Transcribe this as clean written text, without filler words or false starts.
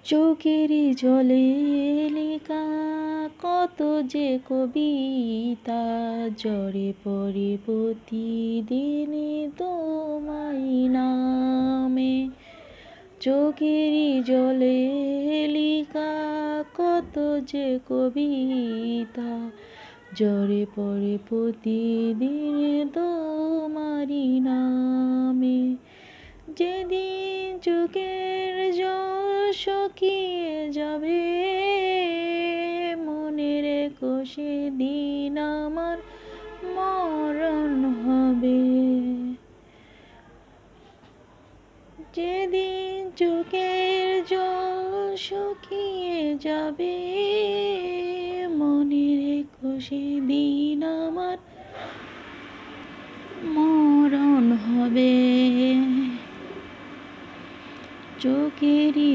চোখেরই জলে লেখা কত যে কবিতা ঝরে পড়ে প্রতিদিনে তোমায় নামে। চোখেরই জলে লেখা কত যে কবিতা ঝরে পড়ে প্রতিদিনে তোমারই নামে। যেদিন চোখের জল শুকিয়ে যাবে মনে রেখো সেদিন আমার মরণ হবে। যেদিন চোখের জল শুকিয়ে যাবে মনে রেখো সেদিন আমার মরণ হবে। চোখেরই